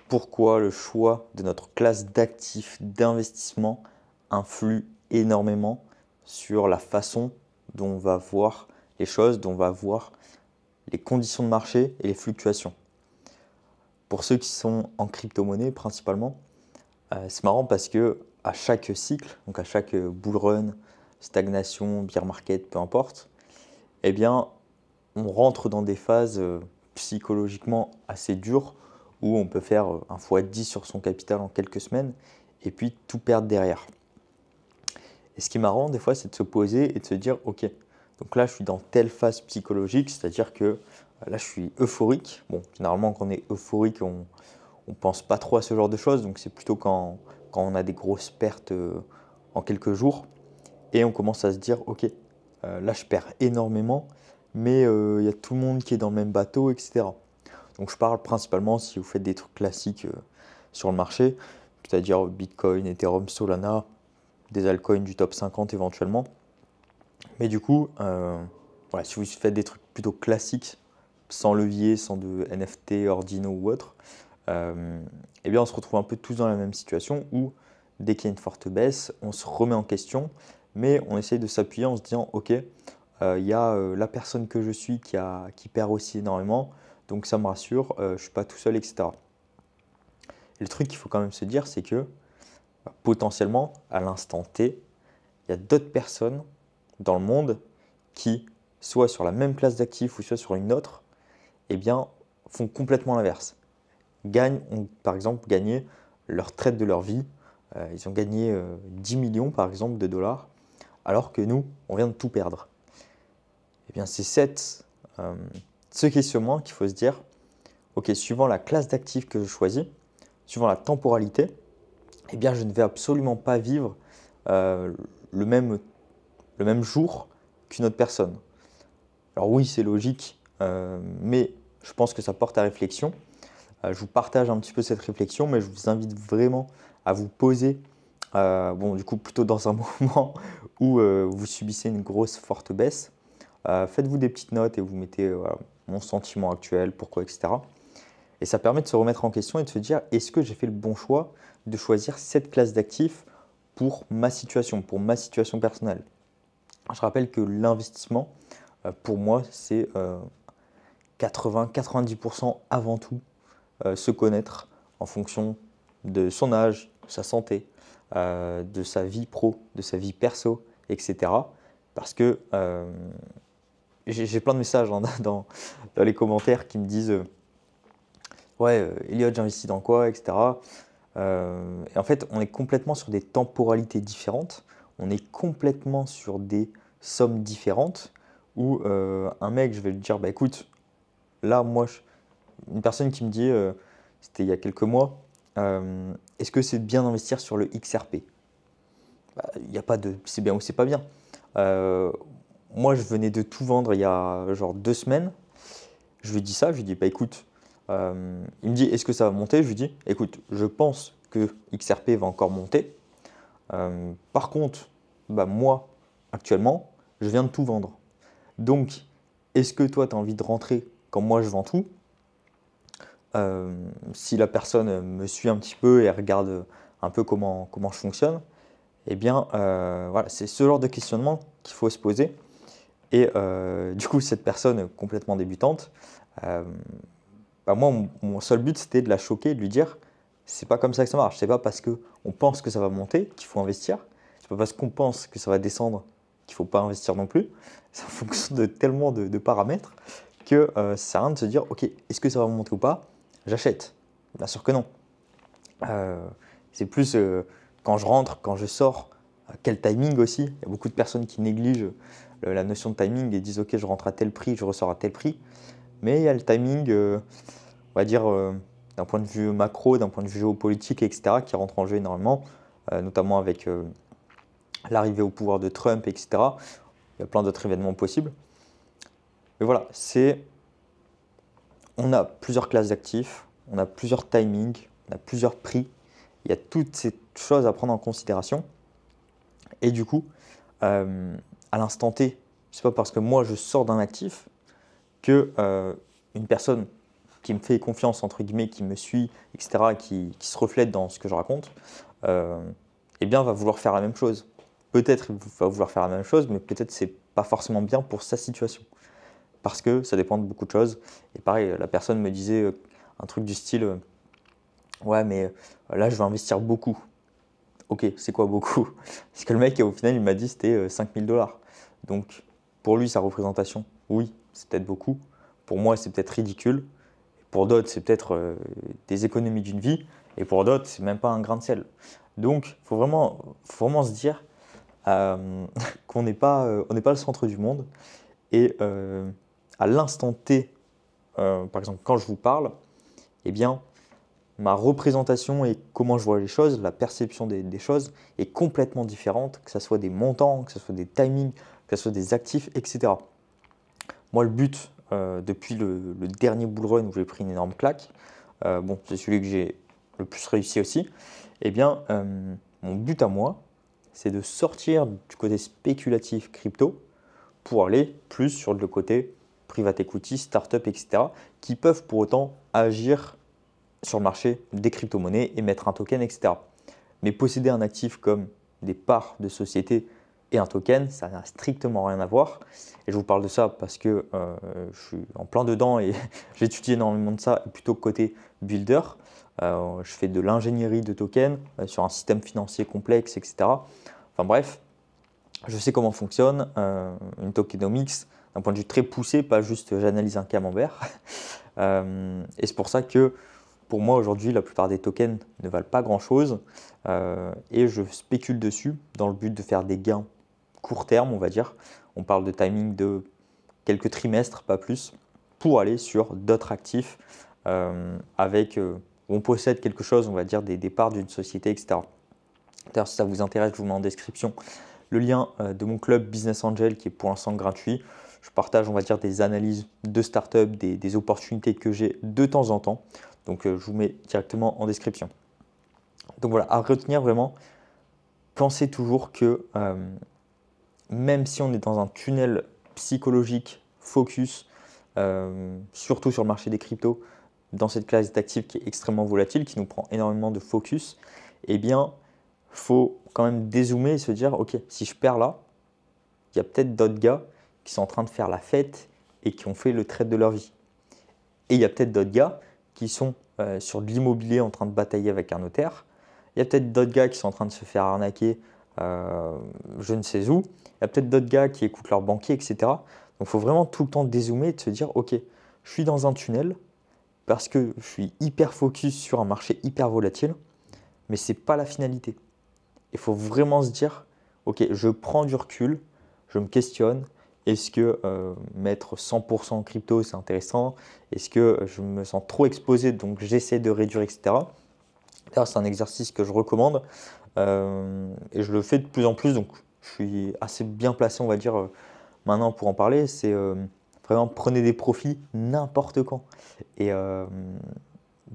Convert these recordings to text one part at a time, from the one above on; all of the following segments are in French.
pourquoi le choix de notre classe d'actifs d'investissement influe énormément sur la façon dont on va voir les choses, dont on va voir les conditions de marché et les fluctuations. Pour ceux qui sont en crypto-monnaie principalement, c'est marrant parce que à chaque cycle, donc à chaque bull run, stagnation, bear market, peu importe, eh bien, on rentre dans des phases psychologiquement assez dures où on peut faire un x10 sur son capital en quelques semaines et puis tout perdre derrière. Et ce qui est marrant des fois, c'est de se poser et de se dire, ok, donc là je suis dans telle phase psychologique, c'est-à-dire que là je suis euphorique. Bon, généralement quand on est euphorique, on ne pense pas trop à ce genre de choses, donc c'est plutôt quand on a des grosses pertes en quelques jours et on commence à se dire, ok, là je perds énormément, mais il y a tout le monde qui est dans le même bateau, etc. Donc je parle principalement si vous faites des trucs classiques sur le marché, c'est-à-dire Bitcoin, Ethereum, Solana, des altcoins du top 50 éventuellement. Mais du coup, voilà, si vous faites des trucs plutôt classiques, sans levier, sans de NFT, Ordino ou autre, eh bien on se retrouve un peu tous dans la même situation où dès qu'il y a une forte baisse, on se remet en question, mais on essaye de s'appuyer en se disant ok, il y a la personne que je suis qui perd aussi énormément, donc ça me rassure, je ne suis pas tout seul, etc. Et le truc qu'il faut quand même se dire, c'est que potentiellement, à l'instant T, il y a d'autres personnes dans le monde qui, soit sur la même classe d'actifs ou soit sur une autre, eh bien, font complètement l'inverse. Ont par exemple gagné leur trade de leur vie. Ils ont gagné 10 millions par exemple de dollars, alors que nous, on vient de tout perdre. Eh bien, c'est ce questionnement qu'il faut se dire, ok, suivant la classe d'actifs que je choisis, suivant la temporalité, eh bien, je ne vais absolument pas vivre euh, le même, le même jour qu'une autre personne. Alors oui, c'est logique, mais je pense que ça porte à réflexion. Je vous partage un petit peu cette réflexion, mais je vous invite vraiment à vous poser, bon, du coup, plutôt dans un moment où vous subissez une grosse forte baisse. Faites-vous des petites notes et vous mettez voilà, mon sentiment actuel, pourquoi, etc. Et ça permet de se remettre en question et de se dire, est-ce que j'ai fait le bon choix de choisir cette classe d'actifs pour ma situation personnelle. Je rappelle que l'investissement, pour moi, c'est 80-90% avant tout se connaître en fonction de son âge, de sa santé, de sa vie pro, de sa vie perso, etc. Parce que j'ai plein de messages hein, dans les commentaires qui me disent ouais, Elliot, j'investis dans quoi, etc. Et en fait, on est complètement sur des temporalités différentes. On est complètement sur des sommes différentes où un mec, je vais lui dire, bah écoute, là, une personne qui me dit, c'était il y a quelques mois, est-ce que c'est bien d'investir sur le XRP? Bah, il n'y a pas de c'est bien ou c'est pas bien. Euh, Moi, je venais de tout vendre il y a genre 2 semaines. Je lui dis ça, je lui dis, bah écoute, il me dit, est-ce que ça va monter? Je lui dis, écoute, je pense que XRP va encore monter. Par contre, bah moi, actuellement, je viens de tout vendre. Donc, est-ce que toi, tu as envie de rentrer quand moi, je vends tout? Si la personne me suit un petit peu et regarde un peu comment je fonctionne, eh bien, voilà, c'est ce genre de questionnement qu'il faut se poser. Et du coup, cette personne complètement débutante, euh, bah moi, mon seul but, c'était de la choquer, de lui dire, c'est pas comme ça que ça marche. C'est pas parce qu'on pense que ça va monter qu'il faut investir. C'est pas parce qu'on pense que ça va descendre qu'il faut pas investir non plus. C'est en fonction de tellement de paramètres que ça sert à rien de se dire, ok, est-ce que ça va monter ou pas? J'achète. Bien sûr que non. Euh, c'est plus quand je rentre, quand je sors, quel timing aussi. Il y a beaucoup de personnes qui négligent la notion de timing et disent ok, je rentre à tel prix, je ressors à tel prix. Mais il y a le timing, on va dire, d'un point de vue macro, d'un point de vue géopolitique, etc., qui rentre en jeu énormément, notamment avec l'arrivée au pouvoir de Trump, etc. Il y a plein d'autres événements possibles. Mais voilà, on a plusieurs classes d'actifs, on a plusieurs timings, on a plusieurs prix. Il y a toutes ces choses à prendre en considération. Et du coup, à l'instant T, c'est pas parce que moi je sors d'un actif que une personne qui me fait confiance, entre guillemets, qui me suit, etc., qui se reflète dans ce que je raconte, eh bien, va vouloir faire la même chose. Peut-être il va vouloir faire la même chose, mais peut-être c'est pas forcément bien pour sa situation. Parce que ça dépend de beaucoup de choses. Et pareil, la personne me disait un truc du style ouais, mais là, je vais investir beaucoup. Ok, c'est quoi beaucoup? Parce que le mec, au final, il m'a dit c'était 5 000 $. Donc, pour lui, sa représentation, oui, c'est peut-être beaucoup. Pour moi, c'est peut-être ridicule. Pour d'autres, c'est peut-être des économies d'une vie. Et pour d'autres, c'est même pas un grain de sel. Donc, faut vraiment se dire qu'on n'est pas, on n'est pas le centre du monde. Et à l'instant T, par exemple, quand je vous parle, eh bien, ma représentation et comment je vois les choses, la perception des choses est complètement différente, que ce soit des montants, que ce soit des timings, que ce soit des actifs, etc. Moi, le but, depuis le dernier bull run où j'ai pris une énorme claque, bon, c'est celui que j'ai le plus réussi aussi, eh bien, mon but à moi, c'est de sortir du côté spéculatif crypto pour aller plus sur le côté private equity, startup, etc., qui peuvent pour autant agir sur le marché des crypto-monnaies, émettre un token, etc. Mais posséder un actif comme des parts de société et un token, ça n'a strictement rien à voir. Et je vous parle de ça parce que je suis en plein dedans et j'étudie énormément de ça, plutôt côté builder. Je fais de l'ingénierie de tokens sur un système financier complexe, etc. Enfin bref, je sais comment fonctionne une tokenomics d'un point de vue très poussé, pas juste j'analyse un camembert. Et c'est pour ça que pour moi aujourd'hui, la plupart des tokens ne valent pas grand-chose et je spécule dessus dans le but de faire des gains court terme, on va dire. On parle de timing de quelques trimestres, pas plus, pour aller sur d'autres actifs avec où on possède quelque chose, on va dire des parts d'une société, etc. D'ailleurs, si ça vous intéresse, je vous mets en description le lien de mon club Business Angel qui est pour l'instant gratuit. Je partage, on va dire, des analyses de startups, des opportunités que j'ai de temps en temps. Donc, je vous mets directement en description. Donc voilà, à retenir vraiment, pensez toujours que même si on est dans un tunnel psychologique, focus, surtout sur le marché des cryptos, dans cette classe d'actifs qui est extrêmement volatile, qui nous prend énormément de focus, eh bien, faut quand même dézoomer et se dire, ok, si je perds là, il y a peut-être d'autres gars qui sont en train de faire la fête et qui ont fait le trade de leur vie. Et il y a peut-être d'autres gars qui sont sur de l'immobilier en train de batailler avec un notaire. Il y a peut-être d'autres gars qui sont en train de se faire arnaquer je ne sais où. Il y a peut-être d'autres gars qui écoutent leur banquier, etc. Donc il faut vraiment tout le temps dézoomer et de se dire, ok, je suis dans un tunnel parce que je suis hyper focus sur un marché hyper volatile, mais ce n'est pas la finalité. Il faut vraiment se dire, ok, je prends du recul, je me questionne, est-ce que mettre 100% en crypto, c'est intéressant? Est-ce que je me sens trop exposé, donc j'essaie de réduire, etc. D'ailleurs, c'est un exercice que je recommande et je le fais de plus en plus, donc je suis assez bien placé, on va dire, maintenant pour en parler. C'est vraiment prenez des profits n'importe quand. Et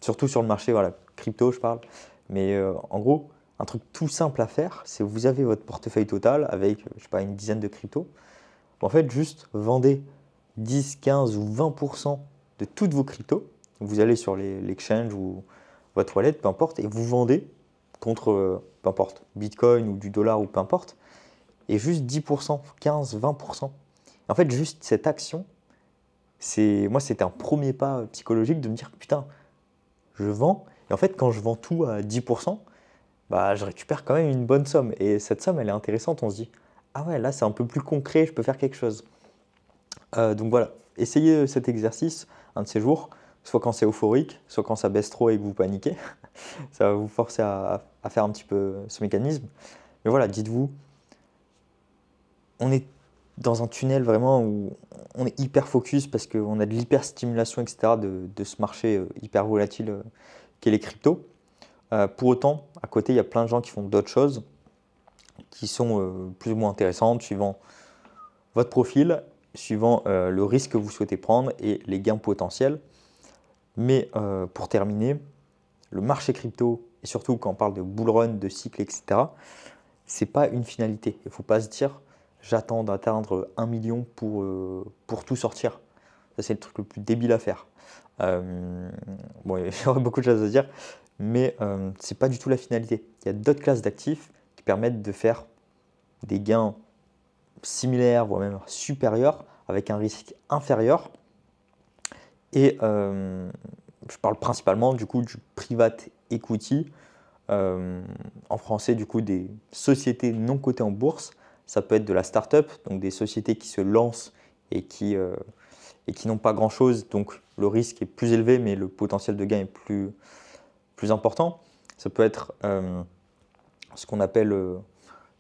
surtout sur le marché, voilà, crypto, je parle. Mais en gros, un truc tout simple à faire, c'est vous avez votre portefeuille total avec, je sais pas, une dizaine de cryptos. En fait, juste vendez 10, 15 ou 20% de toutes vos cryptos. Vous allez sur l'exchange ou votre wallet, peu importe, et vous vendez contre, peu importe, Bitcoin ou du dollar ou peu importe, et juste 10%, 15, 20%. En fait, juste cette action, moi, c'était un premier pas psychologique de me dire, putain, je vends, et en fait, quand je vends tout à 10%, bah, je récupère quand même une bonne somme. Et cette somme, elle est intéressante. On se dit, ah ouais, là, c'est un peu plus concret, je peux faire quelque chose. Donc voilà, essayez cet exercice un de ces jours, soit quand c'est euphorique, soit quand ça baisse trop et que vous paniquez. Ça va vous forcer à faire un petit peu ce mécanisme. Mais voilà, dites-vous, on est dans un tunnel vraiment où on est hyper focus parce qu'on a de l'hyperstimulation, etc., de ce marché hyper volatile qu'est les cryptos. Pour autant, à côté, il y a plein de gens qui font d'autres choses qui sont plus ou moins intéressantes suivant votre profil, suivant le risque que vous souhaitez prendre et les gains potentiels. Mais pour terminer, le marché crypto, et surtout quand on parle de bull run, de cycle, etc., ce n'est pas une finalité. Il ne faut pas se dire j'attends d'atteindre 1 million pour tout sortir. Ça, c'est le truc le plus débile à faire. Bon, il y aurait beaucoup de choses à dire, mais ce n'est pas du tout la finalité. Il y a d'autres classes d'actifs qui permettent de faire des gains similaires, voire même supérieurs, avec un risque inférieur. Et je parle principalement du coup du private equity, en français du coup des sociétés non cotées en bourse. Ça peut être de la start-up, donc des sociétés qui se lancent et qui n'ont pas grand-chose, donc le risque est plus élevé, mais le potentiel de gain est plus important. Ça peut être ce qu'on appelle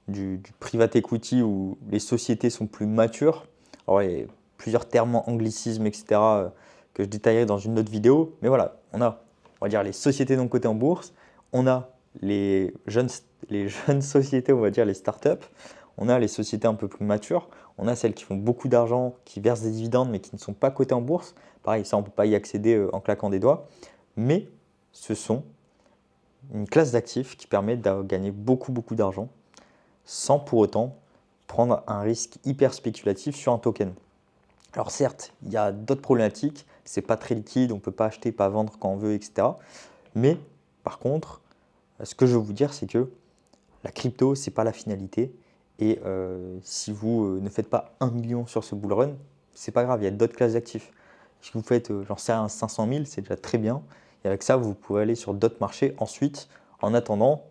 du private equity, où les sociétés sont plus matures. Alors, il y a plusieurs termes anglicismes, etc., que je détaillerai dans une autre vidéo. Mais voilà, on va dire, les sociétés non cotées en bourse, on a les jeunes sociétés, on va dire les startups, on a les sociétés un peu plus matures, on a celles qui font beaucoup d'argent, qui versent des dividendes, mais qui ne sont pas cotées en bourse. Pareil, ça, on ne peut pas y accéder en claquant des doigts. Mais ce sont une classe d'actifs qui permet de gagner beaucoup d'argent sans pour autant prendre un risque hyper spéculatif sur un token. Alors certes, il y a d'autres problématiques, c'est pas très liquide, on ne peut pas acheter, pas vendre quand on veut, etc. Mais par contre, ce que je veux vous dire, c'est que la crypto, ce n'est pas la finalité. Et si vous ne faites pas 1 million sur ce bull run, c'est pas grave, il y a d'autres classes d'actifs. Si vous faites, j'en sais rien, 500 000, c'est déjà très bien. Et avec ça, vous pouvez aller sur d'autres marchés ensuite, en attendant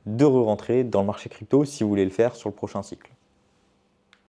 de re-rentrer dans le marché crypto si vous voulez le faire sur le prochain cycle.